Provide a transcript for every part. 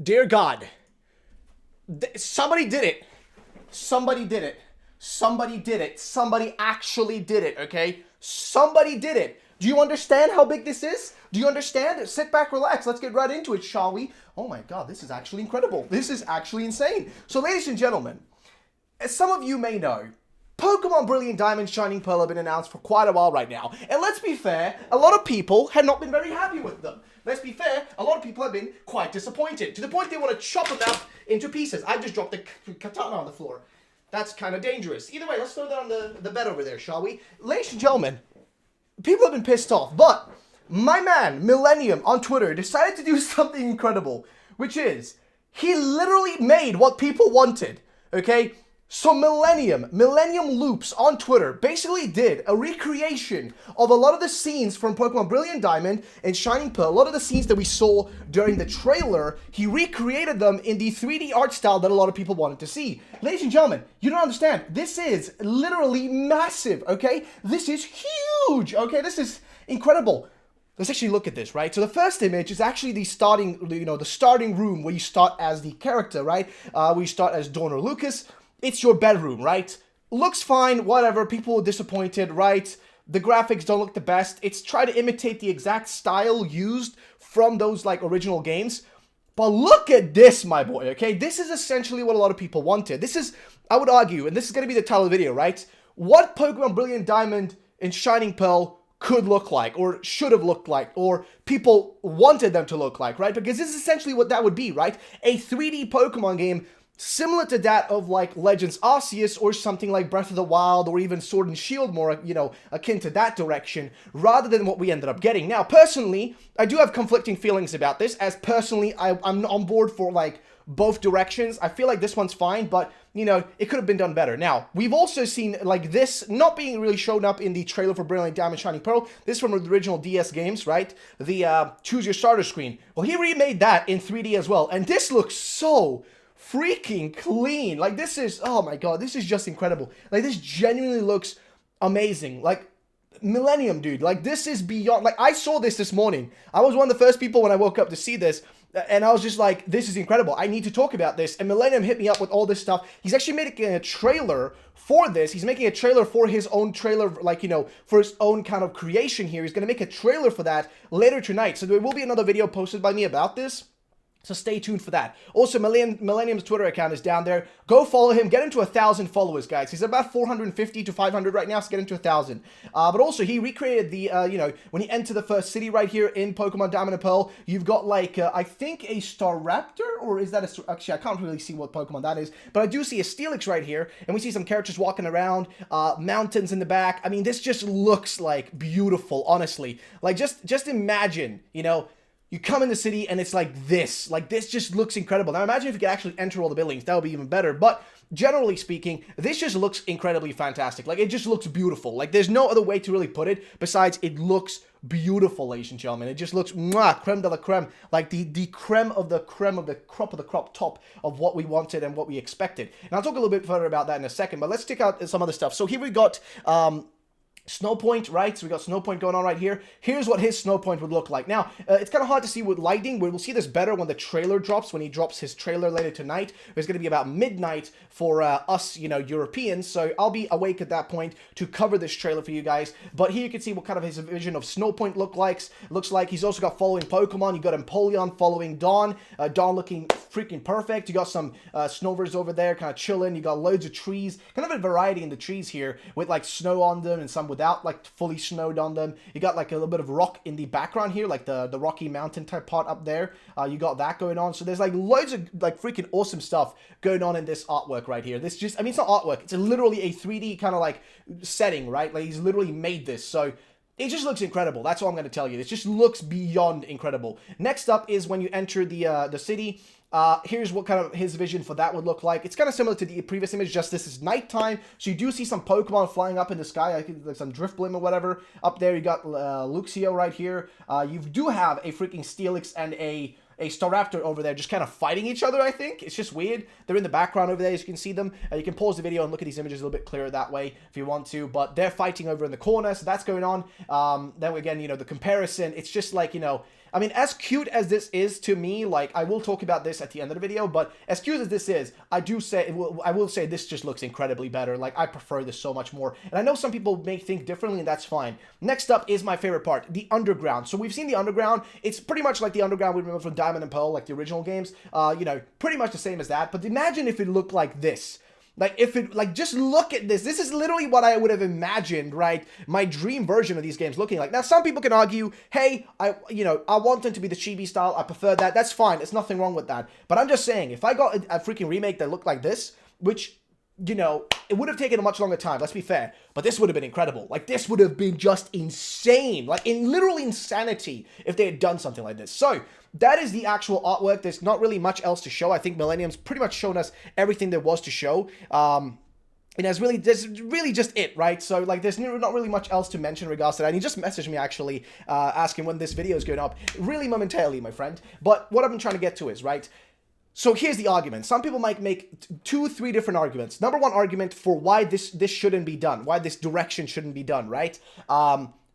Dear God, somebody did it. Somebody did it. Somebody did it. Somebody actually did it, okay? Somebody did it. Do you understand how big this is? Do you understand? Sit back, relax. Let's get right into it, shall we? Oh my God, this is actually incredible. This is actually insane. So, ladies and gentlemen, as some of you may know, Pokemon Brilliant Diamond Shining Pearl have been announced for quite a while right now. And let's be fair, a lot of people have not been very happy with them. Let's be fair, a lot of people have been quite disappointed. To the point they want to chop them up into pieces. I just dropped the katana on the floor. That's kind of dangerous. Either way, let's throw that on the bed over there, shall we? Ladies and gentlemen, people have been pissed off, but my man, Millennium, on Twitter, decided to do something incredible, which is, he literally made what people wanted, okay? So Millennium Loops on Twitter basically did a recreation of a lot of the scenes from Pokemon Brilliant Diamond and Shining Pearl. A lot of the scenes that we saw during the trailer, he recreated them in the 3D art style that a lot of people wanted to see. Ladies and gentlemen, you don't understand. This is literally massive, okay? This is huge, okay? This is incredible. Let's actually look at this, right? So the first image is actually the starting room where you start as the character, right? Where you start as Dawn or Lucas. It's your bedroom, right? Looks fine, whatever. People are disappointed, right? The graphics don't look the best. It's trying to imitate the exact style used from those, like, original games. But look at this, my boy, okay? This is essentially what a lot of people wanted. This is, I would argue, and this is going to be the title of the video, right? What Pokemon Brilliant Diamond and Shining Pearl could look like, or should have looked like, or people wanted them to look like, right? Because this is essentially what that would be, right? A 3D Pokemon game similar to that of, like, Legends Arceus or something like Breath of the Wild or even Sword and Shield, more, you know, akin to that direction, rather than what we ended up getting. Now, personally, I do have conflicting feelings about this, as personally, I'm on board for, like, both directions. I feel like this one's fine, but, you know, it could have been done better. Now, we've also seen, like, this not being really shown up in the trailer for Brilliant Diamond Shining Pearl. This is from the original DS games, right? The Choose Your Starter screen. Well, he remade that in 3D as well, and this looks so freaking clean. Like, this is, oh my God, this is just incredible. Like, this genuinely looks amazing. Like, Millennium, dude, like, this is beyond, like, I saw this morning. I was one of the first people when I woke up to see this, and I was just like, this is incredible. I need to talk about this. And Millennium hit me up with all this stuff. He's actually making a trailer for this. He's making a trailer for his own trailer, like, you know, for his own kind of creation here. He's going to make a trailer for that later tonight. So there will be another video posted by me about this. So stay tuned for that. Also, Millennium's Twitter account is down there. Go follow him. Get him to 1,000 followers, guys. He's about 450 to 500 right now, so get him to 1,000. But also, he recreated the, you know, when you enter the first city right here in Pokemon Diamond and Pearl, you've got, like, I think a Staraptor, or is that a... Actually, I can't really see what Pokemon that is, but I do see a Steelix right here, and we see some characters walking around, mountains in the back. I mean, this just looks, like, beautiful, honestly. Like, just imagine, you know, you come in the city and it's like this. Like, this just looks incredible. Now, imagine if you could actually enter all the buildings. That would be even better. But generally speaking, this just looks incredibly fantastic. Like, it just looks beautiful. Like, there's no other way to really put it besides it looks beautiful, ladies and gentlemen. It just looks mwah, creme de la creme. Like, the creme of the creme of the crop top of what we wanted and what we expected. And I'll talk a little bit further about that in a second. But let's check out some other stuff. So here we got... Snowpoint, right? So we got Snowpoint going on right here. Here's what his Snowpoint would look like. Now, it's kind of hard to see with lighting. We'll see this better when the trailer drops, when he drops his trailer later tonight. It's going to be about midnight for us, you know, Europeans. So I'll be awake at that point to cover this trailer for you guys. But here you can see what kind of his vision of Snowpoint looks like. He's also got following Pokemon. You got Empoleon following Dawn. Dawn looking freaking perfect. You got some Snovers over there kind of chilling. You got loads of trees. Kind of a variety in the trees here with, like, snow on them and some without, like, fully snowed on them. You got, like, a little bit of rock in the background here, like the Rocky Mountain type part up there. You got that going on. So there's, like, loads of, like, freaking awesome stuff going on in this artwork right here. This just, I mean, it's not artwork. It's literally a 3D kind of, like, setting, right? Like, he's literally made this. So it just looks incredible. That's all I'm going to tell you. It just looks beyond incredible. Next up is when you enter the city. Here's what kind of his vision for that would look like. It's kind of similar to the previous image, just this is nighttime. So you do see some Pokemon flying up in the sky, like some Driftblim or whatever. Up there, you got Luxio right here. You do have a freaking Steelix and a Staraptor over there just kind of fighting each other, I think. It's just weird. They're in the background over there, as you can see them. You can pause the video and look at these images a little bit clearer that way if you want to. But they're fighting over in the corner, so that's going on. Then again, you know, the comparison, it's just like, you know, I mean, as cute as this is to me, like, I will talk about this at the end of the video, but as cute as this is, I will say this just looks incredibly better. Like, I prefer this so much more. And I know some people may think differently, and that's fine. Next up is my favorite part, the underground. So we've seen the underground. It's pretty much like the underground we remember from Diamond and Pearl, like the original games. You know, pretty much the same as that. But imagine if it looked like this. Like, if it, like, just look at this. This is literally what I would have imagined, right? My dream version of these games looking like. Now, some people can argue, hey, I want them to be the chibi style. I prefer that. That's fine. There's nothing wrong with that. But I'm just saying, if I got a freaking remake that looked like this, which, you know, it would have taken a much longer time, let's be fair. But this would have been incredible. Like, this would have been just insane. Like, in literal insanity if they had done something like this. So, that is the actual artwork. There's not really much else to show. I think Millennium's pretty much shown us everything there was to show. That's really just it, right? So, like, there's not really much else to mention in regards to that. And he just messaged me, actually, asking when this video is going up. Really momentarily, my friend. But what I've been trying to get to is, right? So here's the argument. Some people might make 2-3 different arguments. Number one argument for why this shouldn't be done, why this direction shouldn't be done, right?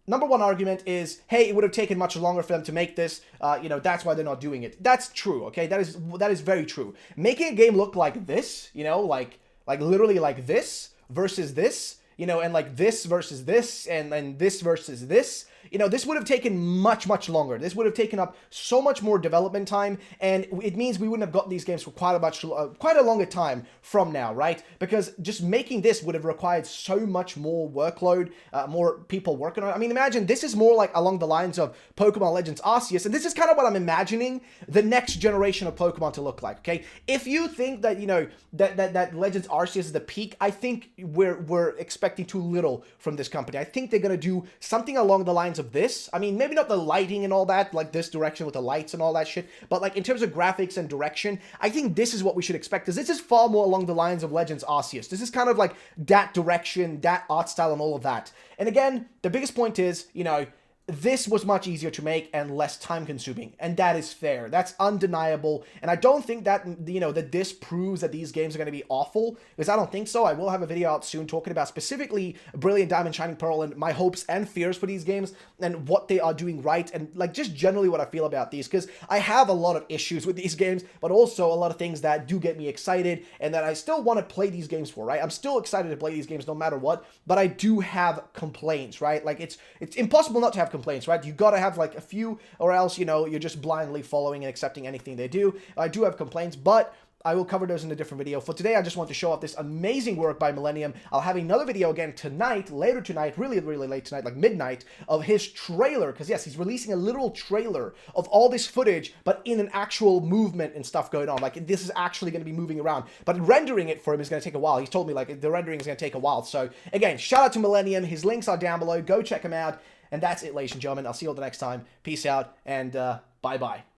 Number one argument is, hey, it would have taken much longer for them to make this. You know, that's why they're not doing it. That's true, okay? That is very true. Making a game look like this, you know, like literally like this versus this, you know, and like this versus this, and this versus this. You know, this would have taken much, much longer. This would have taken up so much more development time, and it means we wouldn't have gotten these games for quite a longer time from now, right? Because just making this would have required so much more workload, more people working on it. I mean, imagine this is more like along the lines of Pokemon Legends Arceus, and this is kind of what I'm imagining the next generation of Pokemon to look like, okay? If you think that, you know, that Legends Arceus is the peak, I think we're expecting too little from this company. I think they're gonna do something along the lines of this. I mean, maybe not the lighting and all that, like this direction with the lights and all that shit, but like in terms of graphics and direction, I think this is what we should expect, because this is far more along the lines of Legends Arceus. This is kind of like that direction, that art style and all of that. And again, the biggest point is, you know, this was much easier to make and less time consuming, and that is fair. That's undeniable, and I don't think that, you know, that this proves that these games are going to be awful, because I don't think so. I will have a video out soon talking about specifically Brilliant Diamond, Shining Pearl, and my hopes and fears for these games, and what they are doing right, and like just generally what I feel about these, because I have a lot of issues with these games, but also a lot of things that do get me excited, and that I still want to play these games for, right? I'm still excited to play these games no matter what, but I do have complaints, right? Like, it's impossible not to have complaints, right? You gotta have like a few, or else, you know, you're just blindly following and accepting anything they do. I do have complaints, but I will cover those in a different video. For today, I just want to show off this amazing work by Millennium. I'll have another video again tonight, later tonight, really, really late tonight, like midnight, of his trailer, because yes, he's releasing a literal trailer of all this footage, but in an actual movement and stuff going on. Like, this is actually going to be moving around, but rendering it for him is going to take a while. He's told me, like, the rendering is going to take a while. So, again, shout out to Millennium. His links are down below. Go check him out. And that's it, ladies and gentlemen. I'll see you all the next time. Peace out, and bye-bye.